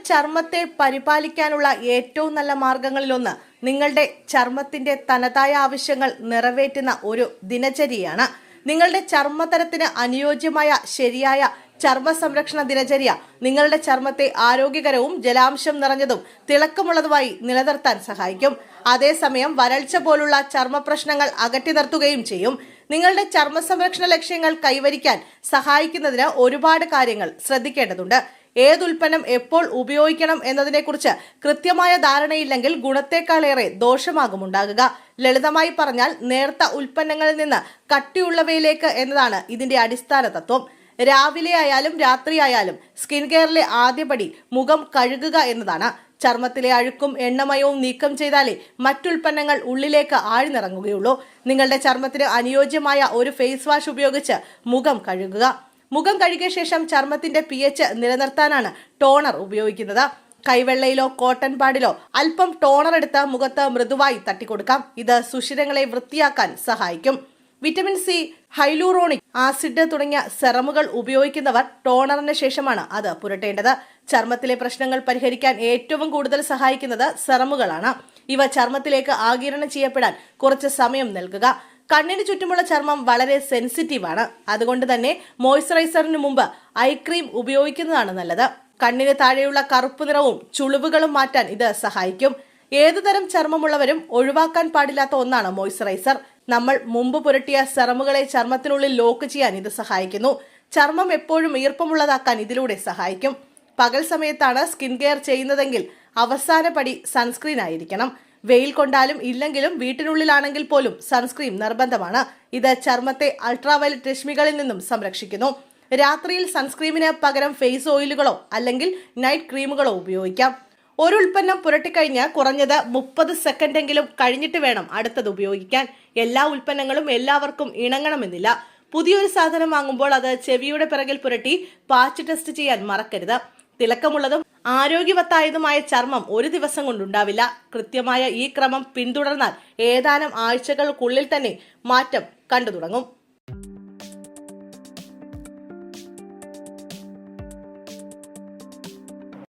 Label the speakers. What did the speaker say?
Speaker 1: ചർമ്മത്തെ പരിപാലിക്കാനുള്ള ഏറ്റവും നല്ല മാർഗങ്ങളിലൊന്ന് നിങ്ങളുടെ ചർമ്മത്തിന്റെ തനതായ ആവശ്യങ്ങൾ നിറവേറ്റുന്ന ഒരു ദിനചര്യയാണ്. നിങ്ങളുടെ ചർമ്മതരത്തിന് അനുയോജ്യമായ ശരിയായ ചർമ്മ സംരക്ഷണ ദിനചര്യ നിങ്ങളുടെ ചർമ്മത്തെ ആരോഗ്യകരവും ജലാംശം നിറഞ്ഞതും തിളക്കമുള്ളതുമായി നിലനിർത്താൻ സഹായിക്കും. അതേസമയം വരൾച്ച പോലുള്ള ചർമ്മ പ്രശ്നങ്ങൾ അകറ്റി നിർത്തുകയും ചെയ്യും. നിങ്ങളുടെ ചർമ്മ സംരക്ഷണ ലക്ഷ്യങ്ങൾ കൈവരിക്കാൻ സഹായിക്കുന്നതിന് ഒരുപാട് കാര്യങ്ങൾ ശ്രദ്ധിക്കേണ്ടതുണ്ട്. ഏതുൽപ്പന്നം എപ്പോൾ ഉപയോഗിക്കണം എന്നതിനെക്കുറിച്ച് കൃത്യമായ ധാരണയില്ലെങ്കിൽ ഗുണത്തെക്കാളേറെ ദോഷമാകും ഉണ്ടാകുക. ലളിതമായി പറഞ്ഞാൽ നേർത്ത ഉൽപ്പന്നങ്ങളിൽ നിന്ന് കട്ടിയുള്ളവയിലേക്ക് എന്നതാണ് ഇതിന്റെ അടിസ്ഥാന തത്വം. രാവിലെ ആയാലും രാത്രിയായാലും സ്കിൻ കെയറിലെ ആദ്യപടി മുഖം കഴുകുക എന്നതാണ്. ചർമ്മത്തിലെ അഴുക്കും എണ്ണമയവും നീക്കം ചെയ്താലേ മറ്റുൽപ്പന്നങ്ങൾ ഉള്ളിലേക്ക് ആഴ്ന്നിറങ്ങുകയുള്ളൂ. നിങ്ങളുടെ ചർമ്മത്തിന് അനുയോജ്യമായ ഒരു ഫേസ് വാഷ് ഉപയോഗിച്ച് മുഖം കഴുകുക. മുഖം കഴുകിയ ശേഷം ചർമ്മത്തിന്റെ pH നിലനിർത്താനാണ് ടോണർ ഉപയോഗിക്കുന്നത്. കൈവെള്ളയിലോ കോട്ടൺ പാഡിലോ അല്പം ടോണർ എടുത്ത് മുഖത്ത് മൃദുവായി തട്ടിക്കൊടുക്കാം. ഇത് സുഷിരങ്ങളെ വൃത്തിയാക്കാൻ സഹായിക്കും. വിറ്റമിൻ സി, ഹൈലൂറോണിക് ആസിഡ് തുടങ്ങിയ സെറമുകൾ ഉപയോഗിക്കുന്നവർ ടോണറിന് ശേഷമാണ് അത് പുരട്ടേണ്ടത്. ചർമ്മത്തിലെ പ്രശ്നങ്ങൾ പരിഹരിക്കാൻ ഏറ്റവും കൂടുതൽ സഹായിക്കുന്നത് സെറമുകളാണ്. ഇവ ചർമ്മത്തിലേക്ക് ആഗിരണം ചെയ്യപ്പെടാൻ കുറച്ച് സമയം നൽകുക. കണ്ണിന് ചുറ്റുമുള്ള ചർമ്മം വളരെ സെൻസിറ്റീവാണ്. അതുകൊണ്ട് തന്നെ മോയ്സ്ചറൈസറിന് മുമ്പ് ഐ ക്രീം ഉപയോഗിക്കുന്നതാണ് നല്ലത്. കണ്ണിന് താഴെയുള്ള കറുപ്പ് നിറവും ചുളിവുകളും മാറ്റാൻ ഇത് സഹായിക്കും. ഏതുതരം ചർമ്മമുള്ളവരും ഒഴിവാക്കാൻ പാടില്ലാത്ത ഒന്നാണ് മോയ്സ്ചറൈസർ. നമ്മൾ മുമ്പ് പുരട്ടിയ സെറമുകളെ ചർമ്മത്തിനുള്ളിൽ ലോക്ക് ചെയ്യാൻ ഇത് സഹായിക്കുന്നു. ചർമ്മം എപ്പോഴും ഈർപ്പമുള്ളതാക്കാൻ ഇതിലൂടെ സഹായിക്കും. പകൽ സമയത്താണ് സ്കിൻ കെയർ ചെയ്യുന്നതെങ്കിൽ അവസാന പടി സൺസ്ക്രീൻ ആയിരിക്കണം. വെയിൽ കൊണ്ടാലും ഇല്ലെങ്കിലും വീട്ടിനുള്ളിലാണെങ്കിൽ പോലും സൺസ്ക്രീൻ നിർബന്ധമാണ്. ഇത് ചർമ്മത്തെ അൾട്രാവയലറ്റ് രശ്മികളിൽ നിന്നും സംരക്ഷിക്കുന്നു. രാത്രിയിൽ സൺസ്ക്രീമിന് പകരം ഫേസ് ഓയിലുകളോ അല്ലെങ്കിൽ നൈറ്റ് ക്രീമുകളോ ഉപയോഗിക്കാം. ഒരു ഉൽപ്പന്നം പുരട്ടിക്കഴിഞ്ഞ് കുറഞ്ഞത് 30 സെക്കൻഡെങ്കിലും കഴിഞ്ഞിട്ട് വേണം അടുത്തത് ഉപയോഗിക്കാൻ. എല്ലാ ഉൽപ്പന്നങ്ങളും എല്ലാവർക്കും ഇണങ്ങണമെന്നില്ല. പുതിയൊരു സാധനം വാങ്ങുമ്പോൾ അത് ചെവിയുടെ പിറകിൽ പുരട്ടി പാച്ച് ടെസ്റ്റ് ചെയ്യാൻ മറക്കരുത്. തിളക്കമുള്ളതും ആരോഗ്യവത്തായതുമായ ചർമ്മം ഒരു ദിവസം കൊണ്ടുണ്ടാവില്ല. കൃത്യമായ ഈ ക്രമം പിന്തുടർന്നാൽ ഏതാനും ആഴ്ചകൾക്കുള്ളിൽ തന്നെ മാറ്റം കണ്ടു തുടങ്ങും.